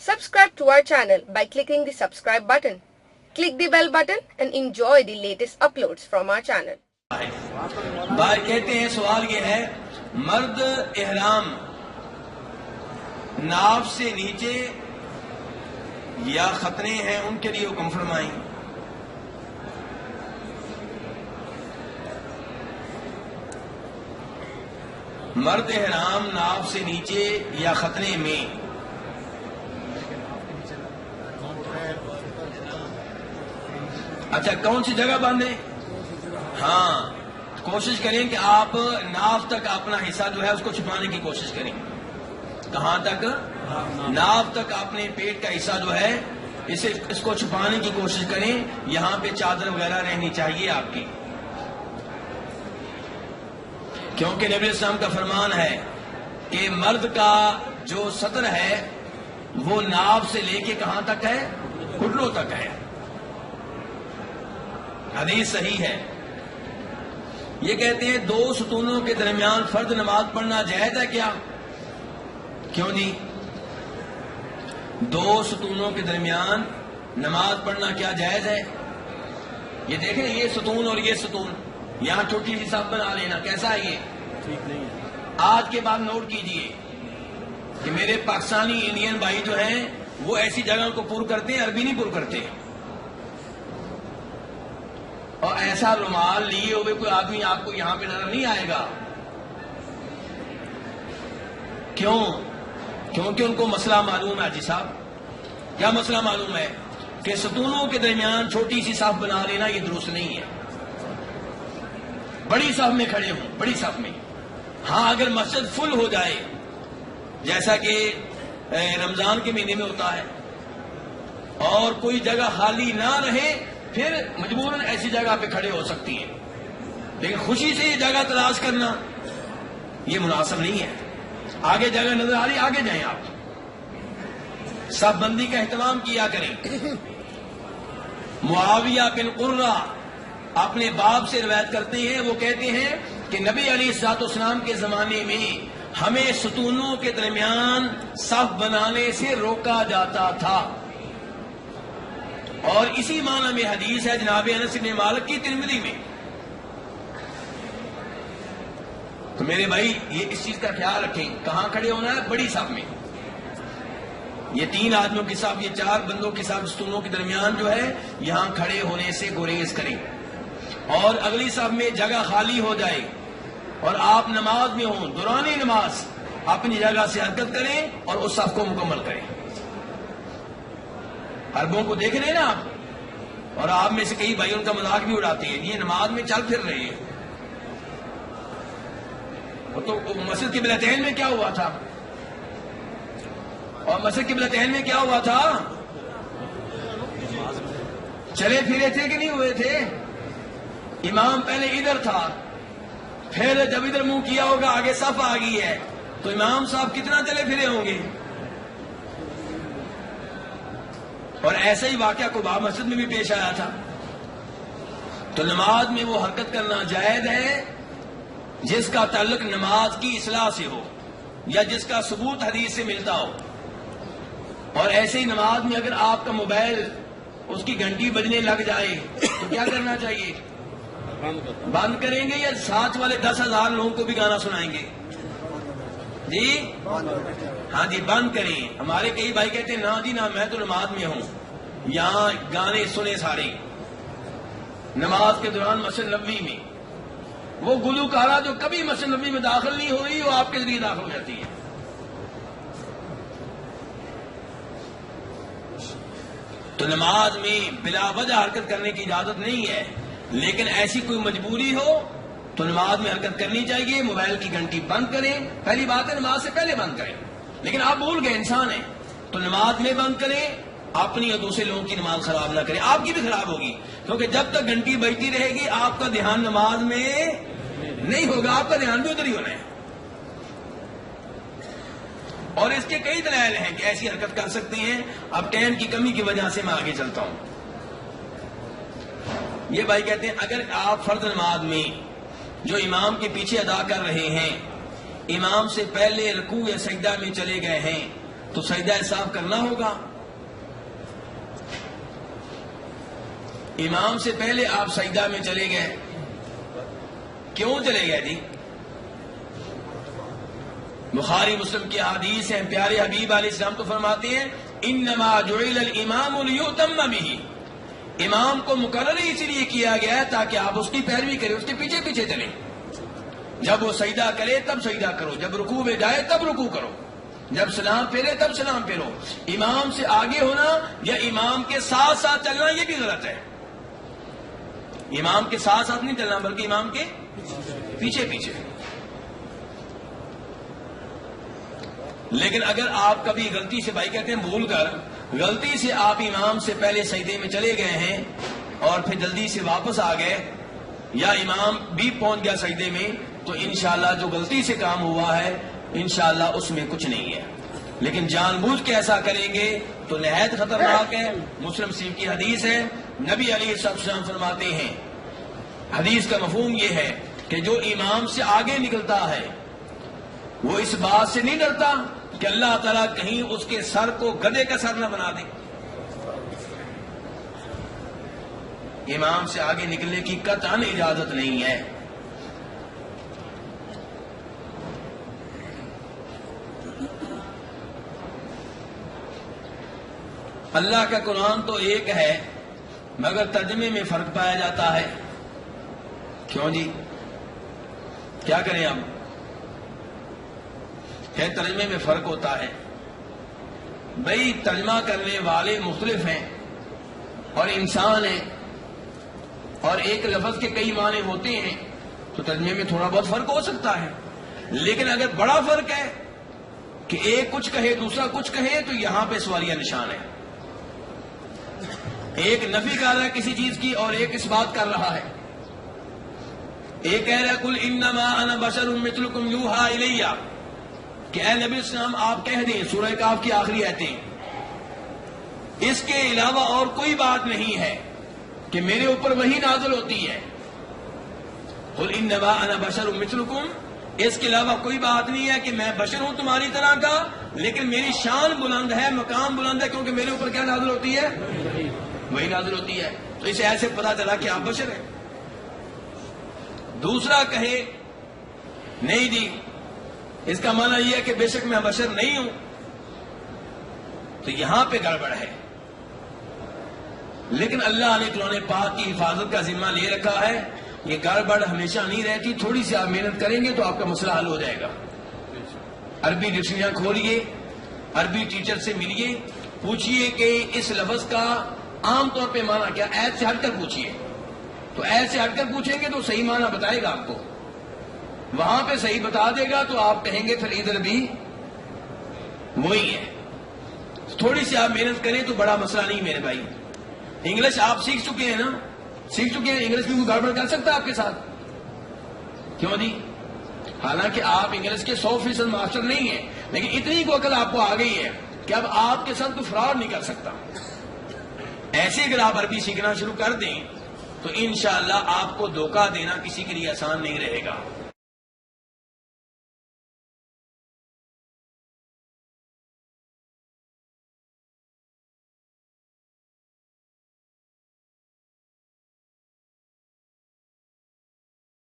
Subscribe to our channel by clicking the subscribe button. Click the bell button and enjoy the latest uploads from our channel. بھائی کہتے ہیں سوال یہ ہے مرد احرام ناف سے نیچے یا ختنے ہیں ان کے لیے حکم فرمائیں. مرد احرام ناف سے نیچے یا ختنے میں اچھا کون سی جگہ باندھیں؟ ہاں کوشش کریں کہ آپ ناف تک اپنا حصہ جو ہے اس کو چھپانے کی کوشش کریں. کہاں تک؟ ناف تک اپنے پیٹ کا حصہ جو ہے اس کو چھپانے کی کوشش کریں. یہاں پہ چادر وغیرہ رہنی چاہیے آپ کی، کیونکہ نبی اسلام کا فرمان ہے کہ مرد کا جو سطر ہے وہ ناف سے لے کے کہاں تک ہے؟ گھٹنوں تک ہے. حدیث صحیح ہے. یہ کہتے ہیں دو ستونوں کے درمیان فرض نماز پڑھنا جائز ہے کیا؟ کیوں جی؟ دو ستونوں کے درمیان نماز پڑھنا کیا جائز ہے؟ یہ دیکھیں یہ ستون اور یہ ستون، یہاں چھوٹی سی صف بنا لینا کیسا ہے؟ یہ ٹھیک نہیں ہے. آج کے بعد نوٹ کیجئے کہ میرے پاکستانی انڈین بھائی جو ہیں وہ ایسی جگہ کو پر کرتے ہیں، عربی نہیں پر کرتے. اور ایسا رومال لیے ہوئے کوئی آدمی آپ کو یہاں پہ نظر نہیں آئے گا. کیوں؟ کیونکہ ان کو مسئلہ معلوم ہے. جی صاحب کیا مسئلہ معلوم ہے؟ کہ ستونوں کے درمیان چھوٹی سی صف بنا لینا یہ درست نہیں ہے. بڑی صف میں کھڑے ہوں، بڑی صف میں. ہاں اگر مسجد فل ہو جائے جیسا کہ رمضان کے مہینے میں ہوتا ہے اور کوئی جگہ خالی نہ رہے پھر مجبوراً ایسی جگہ پہ کھڑے ہو سکتی ہیں، لیکن خوشی سے یہ جگہ تلاش کرنا یہ مناسب نہیں ہے. آگے جگہ نظر آ رہی آگے جائیں آپ. صف بندی کا اہتمام کیا کریں. معاویہ بن قرہ اپنے باپ سے روایت کرتے ہیں، وہ کہتے ہیں کہ نبی علیہ الصلوۃ والسلام کے زمانے میں ہمیں ستونوں کے درمیان صف بنانے سے روکا جاتا تھا. اور اسی معنی میں حدیث ہے جناب انس بن مالک کی ترمذی میں. تو میرے بھائی یہ اس چیز کا خیال رکھیں. کہاں کھڑے ہونا ہے؟ بڑی صف میں. یہ تین آدمیوں کی صف، یہ چار بندوں کی صف ستونوں کے درمیان جو ہے یہاں کھڑے ہونے سے گریز کریں. اور اگلی صف میں جگہ خالی ہو جائے اور آپ نماز میں ہوں، دوران نماز اپنی جگہ سے حرکت کریں اور اس صف کو مکمل کریں. عربوں کو دیکھ رہے ہیں نا آپ، اور آپ میں سے کئی بھائی ان کا مذاق بھی اڑاتے ہیں، یہ نماز میں چل پھر رہے ہیں. تو مسجد قبلتین میں کیا ہوا تھا؟ اور مسجد قبلتین میں کیا ہوا تھا؟ چلے پھرے تھے کہ نہیں ہوئے تھے؟ امام پہلے ادھر تھا، پھر جب ادھر منہ کیا ہوگا آگے صف آ گئی ہے تو امام صاحب کتنا چلے پھرے ہوں گے. اور ایسا ہی واقعہ قباء مسجد میں بھی پیش آیا تھا. تو نماز میں وہ حرکت کرنا جائز ہے جس کا تعلق نماز کی اصلاح سے ہو یا جس کا ثبوت حدیث سے ملتا ہو. اور ایسے ہی نماز میں اگر آپ کا موبائل اس کی گھنٹی بجنے لگ جائے تو کیا کرنا چاہیے؟ بند کریں گے یا ساتھ والے 10,000 لوگوں کو بھی گانا سنائیں گے؟ جی ہاں جی بند کریں. ہمارے کئی بھائی کہتے ہیں نہ جی نہ میں تو نماز میں ہوں، یہاں گانے سنے سارے. نماز کے دوران مسجد نبوی میں وہ گلوکارہ جو کبھی مسجد نبوی میں داخل نہیں ہو رہی وہ آپ کے ذریعے داخل ہو جاتی ہے. تو نماز میں بلا وجہ حرکت کرنے کی اجازت نہیں ہے، لیکن ایسی کوئی مجبوری ہو تو نماز میں حرکت کرنی چاہیے. موبائل کی گھنٹی بند کریں. پہلی بات ہے نماز سے پہلے بند کریں، لیکن آپ بھول گئے انسان ہیں تو نماز میں بند کریں. اپنی اور دوسرے لوگوں کی نماز خراب نہ کریں، آپ کی بھی خراب ہوگی، کیونکہ جب تک گھنٹی بجتی رہے گی آپ کا دھیان نماز میں نہیں ہوگا، آپ کا دھیان بھی ادھر ہی ہونا ہے. اور اس کے کئی دلائل ہیں کہ ایسی حرکت کر سکتے ہیں. اب ٹائم کی کمی کی وجہ سے میں آگے چلتا ہوں. یہ بھائی کہتے ہیں اگر آپ فرض نماز میں جو امام کے پیچھے ادا کر رہے ہیں امام سے پہلے رکوع یا سجدہ میں چلے گئے ہیں تو سجدہ صاف کرنا ہوگا. امام سے پہلے آپ سجدہ میں چلے گئے. کیوں چلے گئے جی؟ بخاری مسلم کی حدیث ہے. پیارے حبیب علیہ السلام تو فرماتے ہیں انما جعل الامام لیؤتم بہ. امام کو مقرر اس لیے کیا گیا ہے تاکہ آپ اس کی پیروی کریں, اس کے پیچھے پیچھے چلیں. جب وہ سجدہ کرے تب سجدہ کرو, جب رکوع میں جائے تب رکوع کرو, جب سلام پھیرے تب سلام پھیرو. امام سے آگے ہونا یا امام کے ساتھ ساتھ چلنا یہ بھی غلط ہے. امام کے ساتھ ساتھ نہیں چلنا بلکہ امام کے پیچھے پیچھے. لیکن اگر آپ کبھی غلطی سے, بھائی کہتے ہیں بھول کر, غلطی سے آپ امام سے پہلے سجدے میں چلے گئے ہیں اور پھر جلدی سے واپس آ گئے, یا امام بھی پہنچ گیا سجدے میں, تو انشاءاللہ جو غلطی سے کام ہوا ہے انشاءاللہ اس میں کچھ نہیں ہے. لیکن جان بوجھ کے ایسا کریں گے تو نہایت خطرناک ہے. مسلم شریف کی حدیث ہے, نبی علیہ السلام فرماتے ہیں, حدیث کا مفہوم یہ ہے کہ جو امام سے آگے نکلتا ہے وہ اس بات سے نہیں ڈرتا کہ اللہ تعالیٰ کہیں اس کے سر کو گدھے کا سر نہ بنا دے. امام سے آگے نکلنے کی قطعاً اجازت نہیں ہے. اللہ کا قرآن تو ایک ہے مگر ترجمے میں فرق پایا جاتا ہے. کیوں جی؟ کیا کریں ہم؟ ہے ترجمے میں فرق ہوتا ہے. بھئی ترجمہ کرنے والے مختلف ہیں اور انسان ہیں, اور ایک لفظ کے کئی معنی ہوتے ہیں, تو ترجمے میں تھوڑا بہت فرق ہو سکتا ہے. لیکن اگر بڑا فرق ہے کہ ایک کچھ کہے دوسرا کچھ کہے تو یہاں پہ سوالیہ نشان ہے. ایک نفی کر رہا ہے کسی چیز کی اور ایک اس بات کر رہا ہے. ایک کہہ رہا ہے قل انما انا بشر مثلکم یوحی الی, کہ اے نبی السلام آپ کہہ دیں, سورہ کہف کی آخری آیتیں, اس کے علاوہ اور کوئی بات نہیں ہے کہ میرے اوپر وحی نازل ہوتی ہے. قل انما انا بشر مثلکم, اس کے علاوہ کوئی بات نہیں ہے کہ میں بشر ہوں تمہاری طرح کا, لیکن میری شان بلند ہے, مقام بلند ہے, کیونکہ میرے اوپر کیا نازل ہوتی ہے؟ وہی نازل ہوتی ہے. تو اسے ایسے پتا چلا کہ آپ بشر ہیں. دوسرا کہے نہیں جی اس کا معنی یہ ہے کہ بے شک میں بشر نہیں ہوں, تو یہاں پہ گڑبڑ ہے. لیکن اللہ نے قرآن پاک کی حفاظت کا ذمہ لے رکھا ہے. یہ گڑبڑ ہمیشہ نہیں رہتی, تھوڑی سی آپ محنت کریں گے تو آپ کا مسئلہ حل ہو جائے گا. عربی ڈکشنریاں کھولیے, عربی ٹیچر سے ملیے, پوچھئے کہ اس لفظ کا عام طور پہ معنی کیا, ایت سے ہٹ کر پوچھئے. تو ایت سے ہٹ کر پوچھیں گے تو صحیح معنی بتائے گا آپ کو, وہاں پہ صحیح بتا دے گا تو آپ کہیں گے پھر ادھر بھی وہی ہے. تھوڑی سی آپ محنت کریں تو بڑا مسئلہ نہیں میرے بھائی. انگلش آپ سیکھ چکے ہیں نا, سیکھ چکے ہیں, انگلش میں کوئی گڑبڑ کر سکتا ہے آپ کے ساتھ؟ کیوں جی؟ حالانکہ آپ انگلش کے 100% ماسٹر نہیں ہیں, لیکن اتنی کو عقل آپ کو آ گئی ہے کہ اب آپ کے ساتھ کوئی فراڈ نہیں کر سکتا. ایسے اگر آپ عربی سیکھنا شروع کر دیں تو انشاءاللہ آپ کو دھوکہ دینا کسی کے لیے آسان نہیں رہے گا.